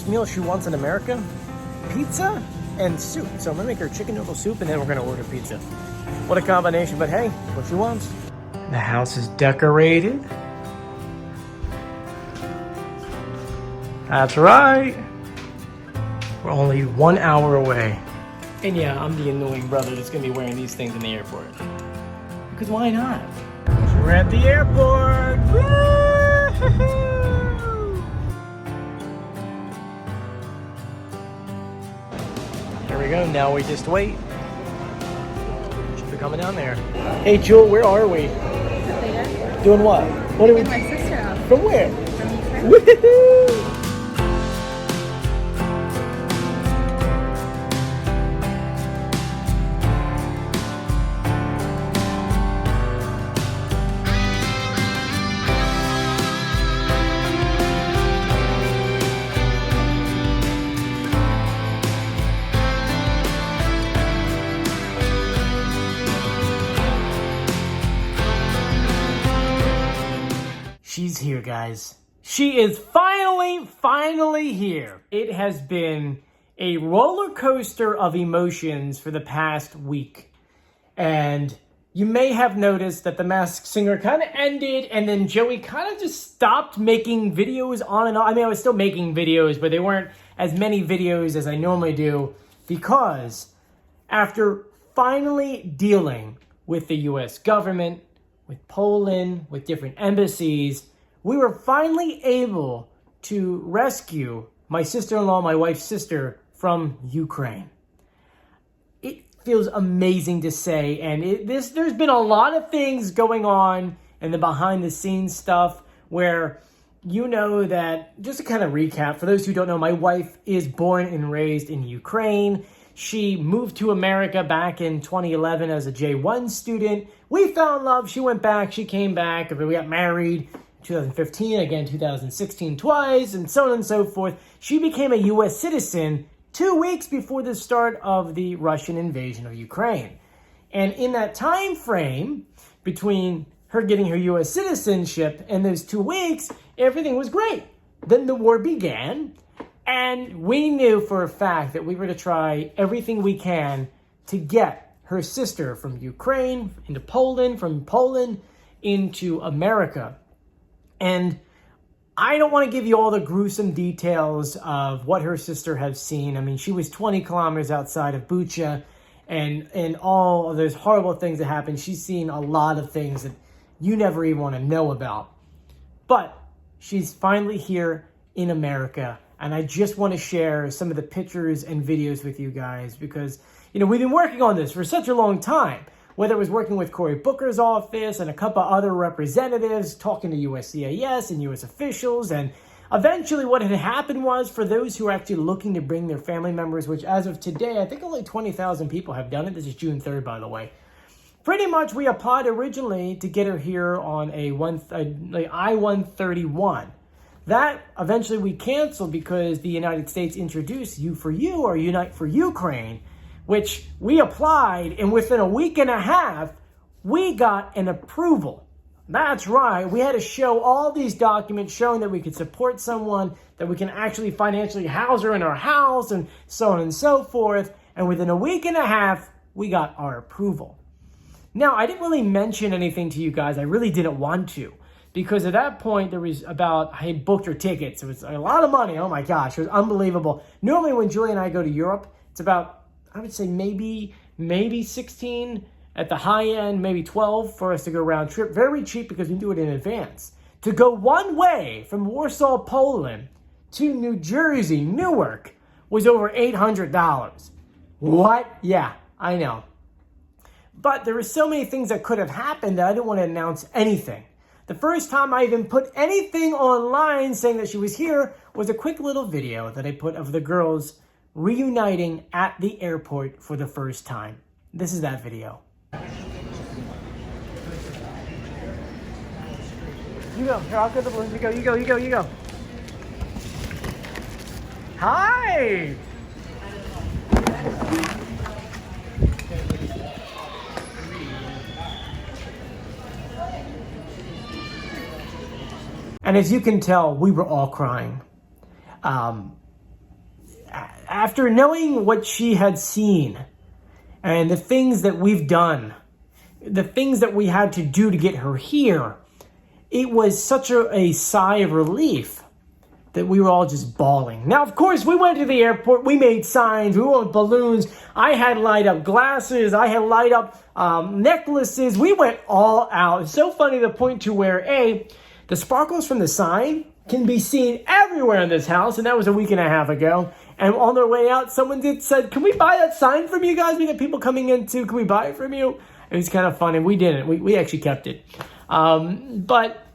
first meal she wants in America? Pizza and soup. So I'm gonna make her chicken noodle soup and then we're gonna order pizza. What a combination, but hey, what she wants. The house is decorated. That's right. We're only 1 hour away. And yeah, I'm the annoying brother that's gonna be wearing these things in the airport. Because why not? We're at the airport. Woo-hoo-hoo! Here we go, now we just wait. Should be coming down there. Hey Jewel, where are we? Later. Doing what? What are we? My sister out. From where? From Ukraine. Woohoo! She's here, guys. She is finally here. It has been a roller coaster of emotions for the past week. And you may have noticed that The Masked Singer kind of ended and then Joey kind of just stopped making videos on and on. I mean, I was still making videos, but they weren't as many videos as I normally do because after finally dealing with the US government, with Poland, with different embassies, we were finally able to rescue my sister-in-law, my wife's sister, from Ukraine. It feels amazing to say, and there's been a lot of things going on in the behind-the-scenes stuff where you know that, just to kind of recap, for those who don't know, my wife is born and raised in Ukraine. She moved to America back in 2011 as a J1 student. We fell in love. She went back. She came back. We got married in 2015, again 2016 twice, and so on and so forth. She became a U.S. citizen 2 weeks before the start of the Russian invasion of Ukraine. And in that time frame between her getting her U.S. citizenship and those 2 weeks, everything was great. Then the war began. And we knew for a fact that we were to try everything we can to get her sister from Ukraine into Poland, from Poland into America. And I don't want to give you all the gruesome details of what her sister has seen. I mean, she was 20 kilometers outside of Bucha and all of those horrible things that happened. She's seen a lot of things that you never even want to know about. But she's finally here in America. And I just want to share some of the pictures and videos with you guys because, you know, we've been working on this for such a long time. Whether it was working with Cory Booker's office and a couple other representatives, talking to USCIS and U.S. officials. And eventually what had happened was for those who are actually looking to bring their family members, which as of today, I think only 20,000 people have done it. This is June 3rd, by the way. Pretty much we applied originally to get her here on a I-131. That eventually we canceled because the United States introduced You for You or Unite for Ukraine, which we applied, and within a week and a half, we got an approval. That's right. We had to show all these documents showing that we could support someone, that we can actually financially house her in our house, and so on and so forth. And within a week and a half, we got our approval. Now, I didn't really mention anything to you guys. I really didn't want to. Because at that point, there was I had booked her tickets. It was a lot of money. Oh my gosh, it was unbelievable. Normally when Julie and I go to Europe, it's about, I would say maybe 16 at the high end, maybe 12 for us to go round trip. Very cheap because we do it in advance. To go one way from Warsaw, Poland to New Jersey, Newark, was over $800. What? Yeah, I know. But there were so many things that could have happened that I didn't want to announce anything. The first time I even put anything online saying that she was here was a quick little video that I put of the girls reuniting at the airport for the first time. This is that video. You go. Here, I'll go to the balloons. You go. Hi! And as you can tell, we were all crying. after knowing what she had seen and the things that we've done, the things that we had to do to get her here, it was such a sigh of relief that we were all just bawling. Now, of course, we went to the airport. We made signs. We went with balloons. I had light up glasses. I had light up necklaces. We went all out. It's so funny to the point to where, the sparkles from the sign can be seen everywhere in this house, and that was a week and a half ago. And on their way out, someone said, "Can we buy that sign from you guys? We got people coming in too. Can we buy it from you?" It was kind of fun, and we didn't. We actually kept it. But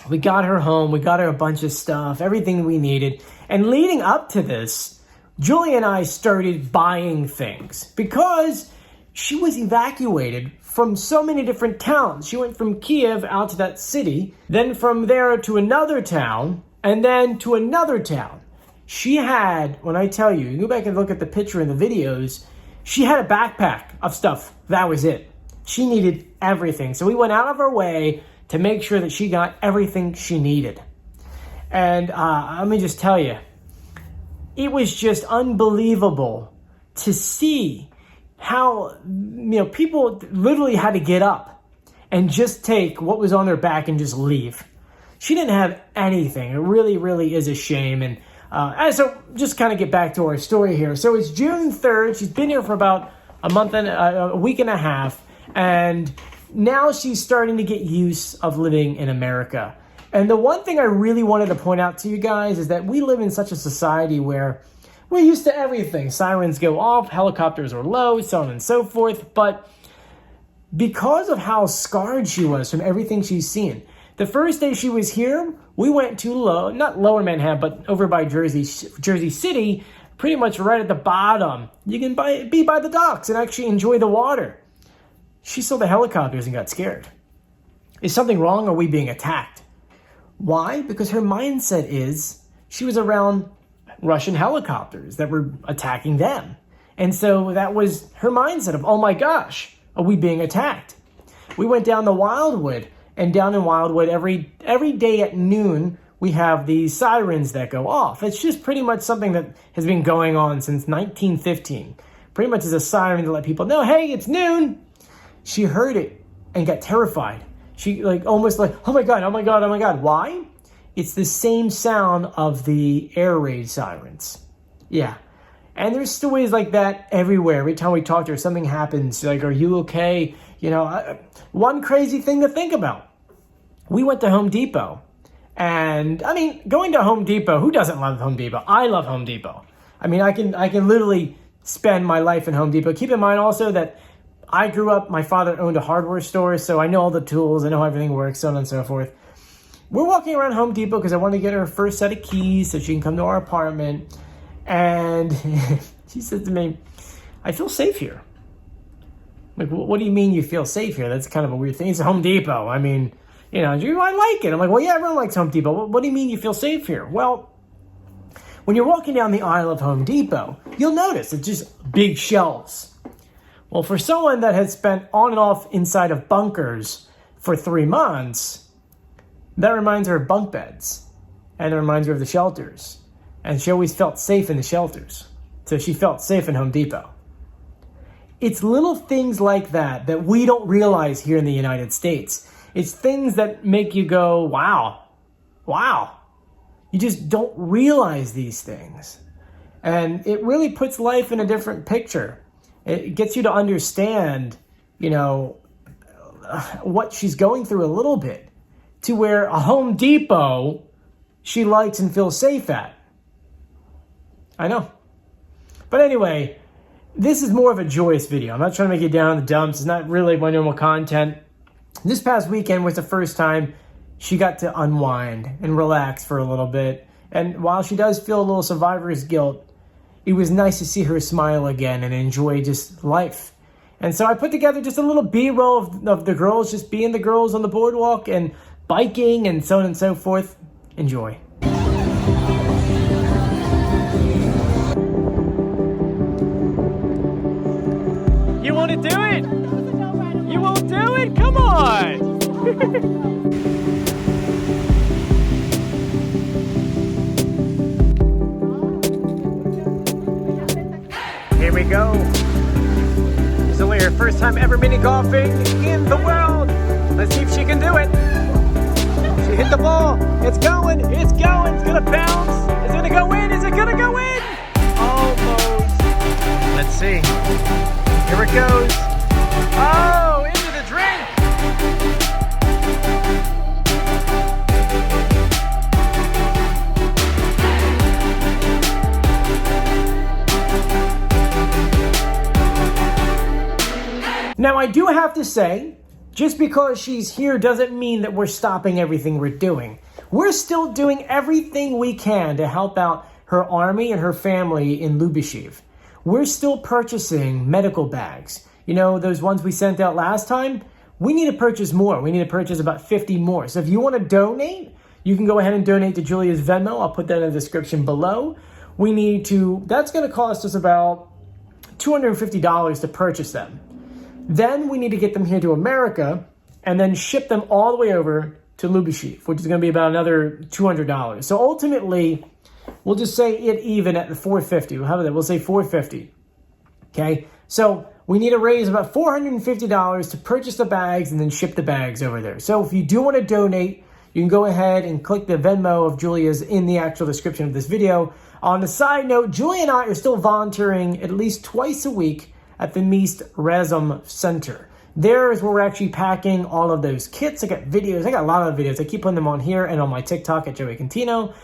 we got her home. We got her a bunch of stuff, everything we needed. And leading up to this, Julie and I started buying things because she was evacuated from so many different towns. She went from Kiev out to that city, then from there to another town, and then to another town. She had, when I tell you go back and look at the picture and the videos, she had a backpack of stuff. That was it. She needed everything. So we went out of our way to make sure that she got everything she needed. And let me just tell you, it was just unbelievable to see how, people literally had to get up and just take what was on their back and just leave. She didn't have anything. It really, really is a shame. And so just kind of get back to our story here. So it's June 3rd. She's been here for about a week and a half. And now she's starting to get use of living in America. And the one thing I really wanted to point out to you guys is that we live in such a society where we're used to everything. Sirens go off, helicopters are low, so on and so forth. But because of how scarred she was from everything she's seen, the first day she was here, we went to not lower Manhattan, but over by Jersey City, pretty much right at the bottom. You can be by the docks and actually enjoy the water. She saw the helicopters and got scared. Is something wrong? Or are we being attacked? Why? Because her mindset is she was around Russian helicopters that were attacking them. And so that was her mindset of, oh my gosh, are we being attacked? We went down to Wildwood, and down in Wildwood, every day at noon, we have these sirens that go off. It's just pretty much something that has been going on since 1915. Pretty much as a siren to let people know, hey, it's noon. She heard it and got terrified. She almost oh my God, oh my God, oh my God. Why? It's the same sound of the air raid sirens. Yeah. And there's stories like that everywhere. Every time we talk to her, something happens. Like, are you okay? One crazy thing to think about. We went to Home Depot. And, going to Home Depot, who doesn't love Home Depot? I love Home Depot. I can literally spend my life in Home Depot. Keep in mind also that I grew up, my father owned a hardware store, so I know all the tools, I know how everything works, so on and so forth. We're walking around Home Depot because I wanted to get her first set of keys so she can come to our apartment. And she said to me, I feel safe here. Like, what do you mean you feel safe here? That's kind of a weird thing. It's Home Depot. I like it. I'm like, well, yeah, everyone likes Home Depot. What do you mean you feel safe here? Well, when you're walking down the aisle of Home Depot, you'll notice it's just big shelves. Well, for someone that has spent on and off inside of bunkers for 3 months, that reminds her of bunk beds. And it reminds her of the shelters. And she always felt safe in the shelters. So she felt safe in Home Depot. It's little things like that we don't realize here in the United States. It's things that make you go, wow. You just don't realize these things. And it really puts life in a different picture. It gets you to understand, what she's going through a little bit, to where a Home Depot she likes and feels safe at. I know. But anyway, this is more of a joyous video. I'm not trying to make you down in the dumps. It's not really my normal content. This past weekend was the first time she got to unwind and relax for a little bit. And while she does feel a little survivor's guilt, it was nice to see her smile again and enjoy just life. And so I put together just a little B-roll of the girls just being the girls on the boardwalk and biking and so on and so forth. Enjoy. You want to do it? You won't do it? Come on! Here we go. It's only her first time ever mini golfing in the world. Let's see if she can do it. She hit the ball. It's going. It's going. It's going to bounce. Is it going to go in? Is it going to go in? Almost. Let's see. Here it goes. Oh, into the drink. Now, I do have to say, just because she's here doesn't mean that we're stopping everything we're doing. We're still doing everything we can to help out her army and her family in Lubashiv. We're still purchasing medical bags. You know, those ones we sent out last time? We need to purchase more. We need to purchase about 50 more. So if you want to donate, you can go ahead and donate to Julia's Venmo. I'll put that in the description below. That's going to cost us about $250 to purchase them. Then we need to get them here to America and then ship them all the way over to Lubashiv, which is going to be about another $200. So ultimately, we'll just say it even at the $450. How about that? We'll say $450. Okay? So we need to raise about $450 to purchase the bags and then ship the bags over there. So if you do want to donate, you can go ahead and click the Venmo of Julia's in the actual description of this video. On the side note, Julia and I are still volunteering at least twice a week at the Meast Razum Center. There is where we're actually packing all of those kits. I got videos. I got a lot of videos. I keep putting them on here and on my TikTok at Joey Contino.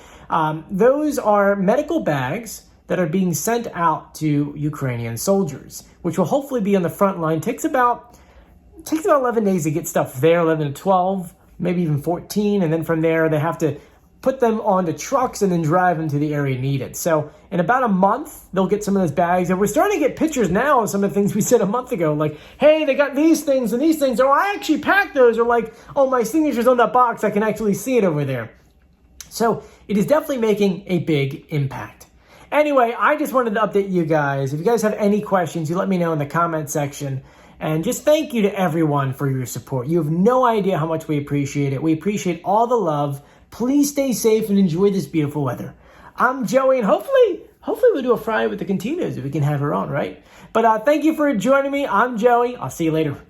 Those are medical bags that are being sent out to Ukrainian soldiers, which will hopefully be on the front line. Takes about 11 days to get stuff there, 11 to 12, maybe even 14. And then from there, they have to put them onto trucks and then drive them to the area needed. So in about a month, they'll get some of those bags. And we're starting to get pictures now of some of the things we said a month ago. Like, hey, they got these things and these things. Or I actually packed those. Or like, oh, my signature's on that box. I can actually see it over there. So it is definitely making a big impact. Anyway, I just wanted to update you guys. If you guys have any questions, you let me know in the comment section. And just thank you to everyone for your support. You have no idea how much we appreciate it. We appreciate all the love. Please stay safe and enjoy this beautiful weather. I'm Joey, and hopefully we'll do a Friday with the Continos if we can have her on, right? But thank you for joining me. I'm Joey. I'll see you later.